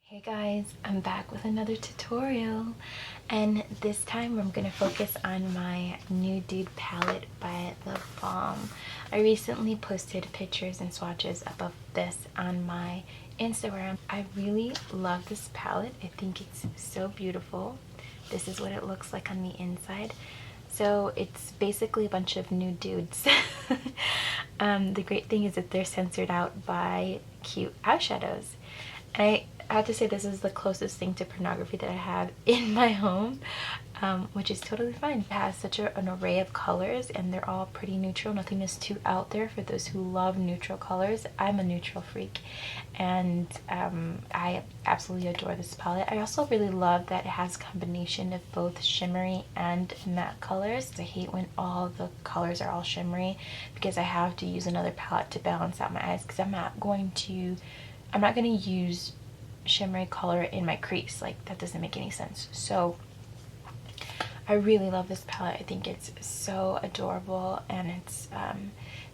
Hey guys, I'm back with another tutorial, and this time I'm going to focus on my Nude Dude palette by the Balm. I recently posted pictures and swatches of this on my Instagram. I really love this palette. I think it's so beautiful. This is what it looks like on the inside. So it's basically a bunch of nude dudes. The great thing is that they're censored out by cute eyeshadows. I have to say this is the closest thing to pornography that I have in my home, which is totally fine. It has such an array of colors and they're all pretty neutral. Nothing is too out there for those who love neutral colors. I'm a neutral freak and I absolutely adore this palette. I also really love that it has a combination of both shimmery and matte colors. I hate when all the colors are all shimmery because I have to use another palette to balance out my eyes because I'm not going to use shimmery color in my crease. Like, that doesn't make any sense. So I really love this palette. I think it's so adorable and it's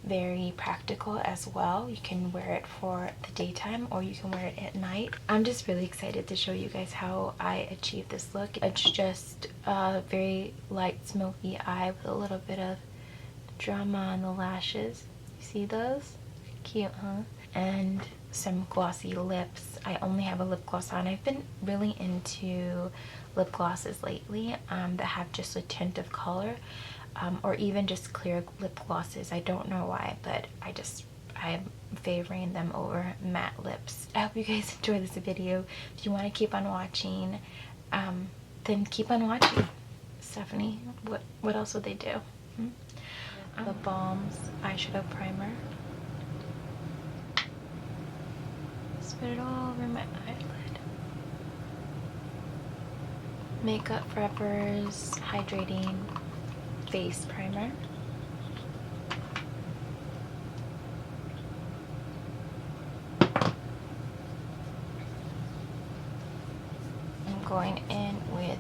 very practical as well. You can wear it for the daytime or you can wear it at night. I'm just really excited to show you guys how I achieve this look. It's just a very light smoky eye with a little bit of drama on the lashes. You see those? Cute, huh? And some glossy lips. I only have a lip gloss on. I've been really into lip glosses lately that have just a tint of color, or even just clear lip glosses. I don't know why, but I'm favoring them over matte lips. I hope you guys enjoy this video. If you want to keep on watching, then keep on watching. Stephanie, what else would they do? The Balm's eyeshadow primer. Put it all over my eyelid. Makeup Forever's Hydrating Face Primer. I'm going in with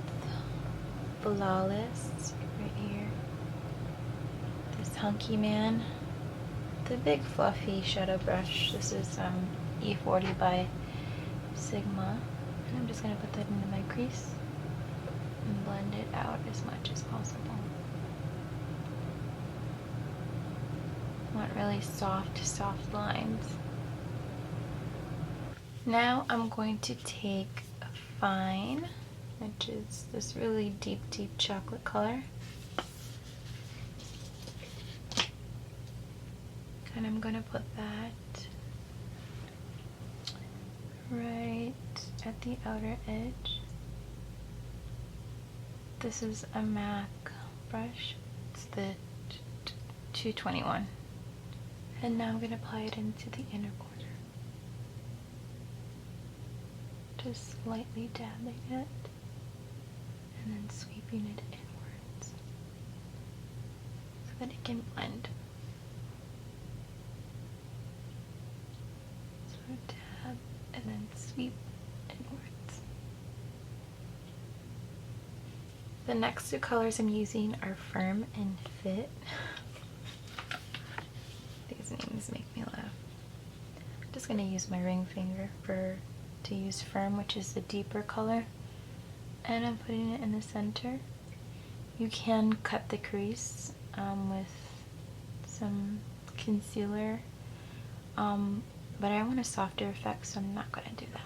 Flawless right here. This Hunky Man. The big fluffy shadow brush. This is E40 by Sigma. And I'm just going to put that into my crease and blend it out as much as possible. I want really soft lines. Now I'm going to take a Fine, which is this really deep chocolate color. And I'm going to put that right at the outer edge. This is a MAC brush. It's the 221. And now I'm going to apply it into the inner corner. Just lightly dabbing it and then sweeping it inwards so that it can blend. So dab and then sweep inwards. The next two colors I'm using are Firm and Fit. These names make me laugh. I'm just going to use my ring finger to use Firm, which is the deeper color, and I'm putting it in the center. You can cut the crease with some concealer, but I want a softer effect, so I'm not going to do that.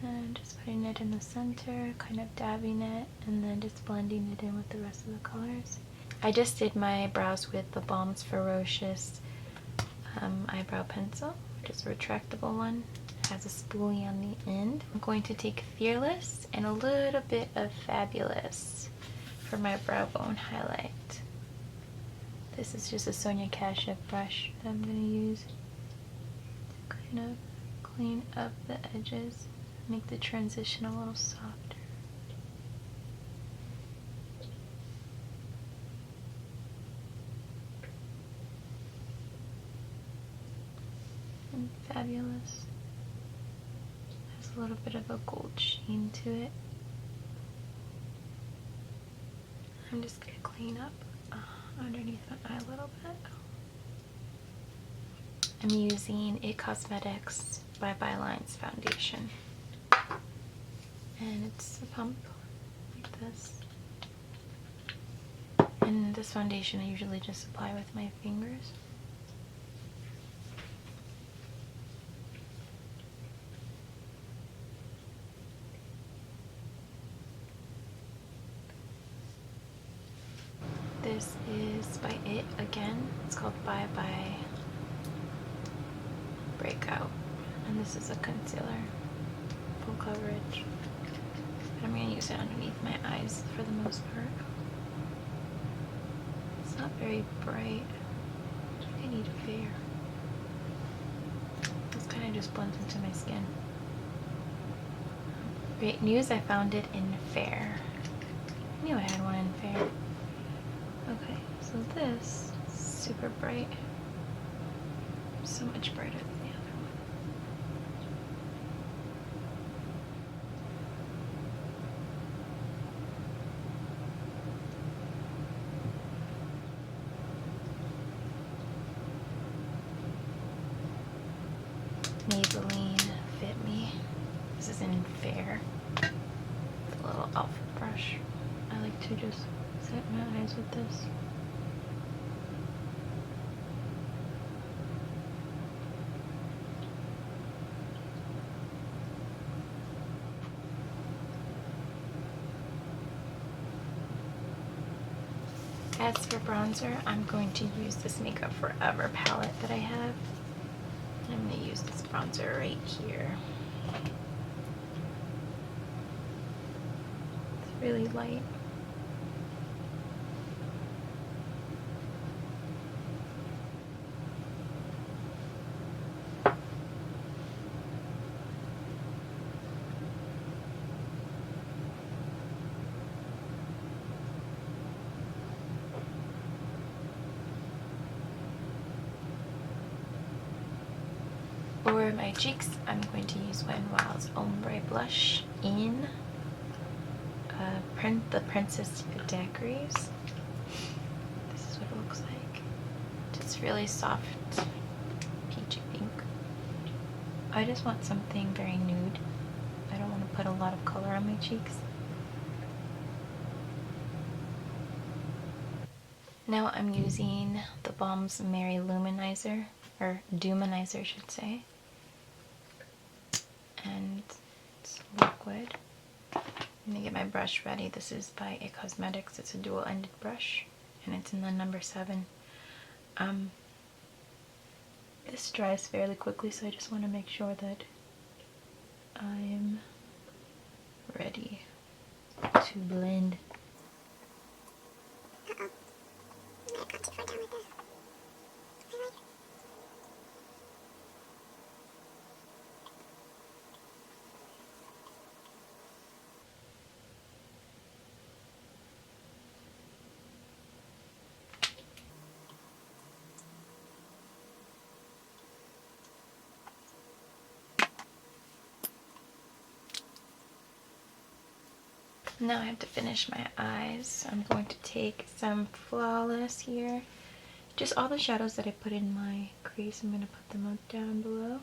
And just putting it in the center, kind of dabbing it, and then just blending it in with the rest of the colors. I just did my brows with the Balm's Ferocious eyebrow pencil, which is a retractable one. It has a spoolie on the end. I'm going to take Fearless and a little bit of Fabulous for my brow bone highlight. This is just a Sonia Kashuk brush that I'm going to use to kind of clean up the edges, make the transition a little softer. And Fabulous has a little bit of a gold sheen to it. I'm just going to clean up underneath my eye a little bit. I'm using It Cosmetics by Bylines foundation. And it's a pump like this. And this foundation I usually just apply with my fingers. This is by It again. It's called Bye Bye Breakout. And this is a concealer, full coverage. I'm going to use it underneath my eyes for the most part. It's not very bright. I think I need fair. This kind of just blends into my skin. Great news, I found it in fair. I knew I had one in fair. Okay, so this is super bright. So much brighter than the other one. Maybelline Fit Me. This is in fair. It's a little outfit brush. I like to just set my eyes with this. As for bronzer, I'm going to use this Makeup Forever palette that I have. I'm going to use this bronzer right here. It's really light. For my cheeks, I'm going to use Wet n Wild's Ombre Blush in the Princess Daiquiris. This is what it looks like. It's really soft, peachy pink. I just want something very nude. I don't want to put a lot of color on my cheeks. Now I'm using the Balm's Merry Luminizer, or Duminizer I should say. And it's liquid. I'm gonna get my brush ready. This is by It Cosmetics. It's a dual-ended brush, and it's in the number 7. This dries fairly quickly, so I just want to make sure that I'm ready to blend. Uh-oh. I got too far down with this. Now I have to finish my eyes. I'm going to take some Flawless here. Just all the shadows that I put in my crease, I'm going to put them up down below.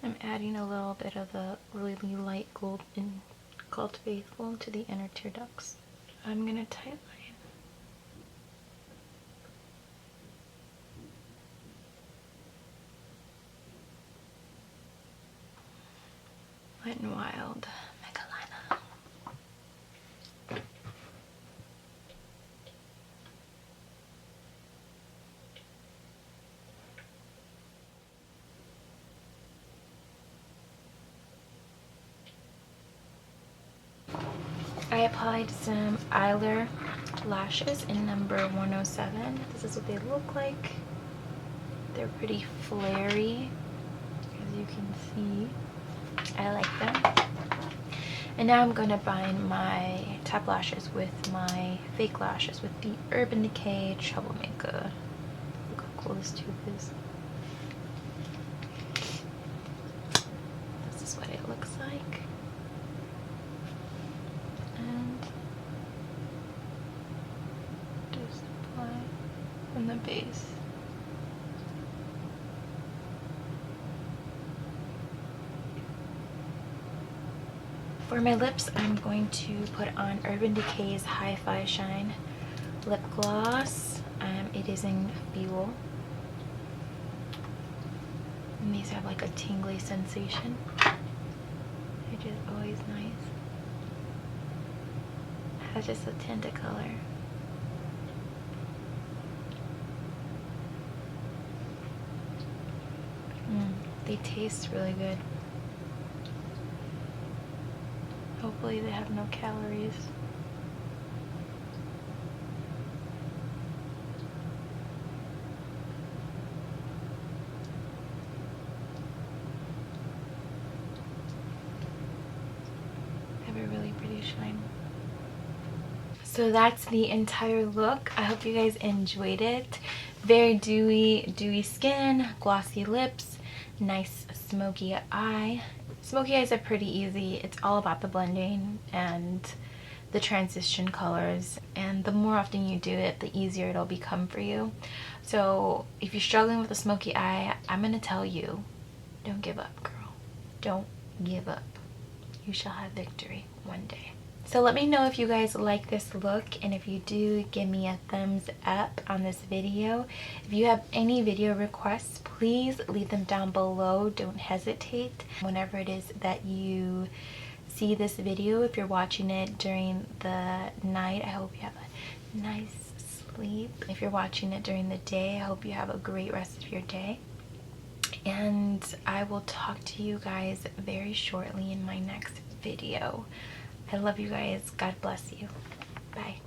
I'm adding a little bit of the really light gold in Called Faithful to the inner tear ducts. I'm going to tightline. Wet n Wild Megalina. I applied some Eyeliner lashes in number 107. This is what they look like. They're pretty flary, as you can see. I like them. And now I'm going to bind my top lashes with my fake lashes with the Urban Decay Troublemaker. Look how cool this tube is. This is what it looks like. And on the base. For my lips, I'm going to put on Urban Decay's Hi-Fi Shine lip gloss. It is in Fuel. And these have like a tingly sensation, which is always nice. It has just a tint of color. They taste really good. Hopefully they have no calories. They have a really pretty shine. So that's the entire look. I hope you guys enjoyed it. Very dewy skin, glossy lips, nice smoky eye. Smoky eyes are pretty easy. It's all about the blending and the transition colors, and the more often you do it, the easier it'll become for you. So if you're struggling with a smoky eye, I'm gonna tell you, don't give up, girl. Don't give up. You shall have victory one day. So let me know if you guys like this look, and if you do, give me a thumbs up on this video. If you have any video requests, please leave them down below. Don't hesitate. Whenever it is that you see this video, if you're watching it during the night, I hope you have a nice sleep. If you're watching it during the day, I hope you have a great rest of your day. And I will talk to you guys very shortly in my next video. I love you guys. God bless you. Bye.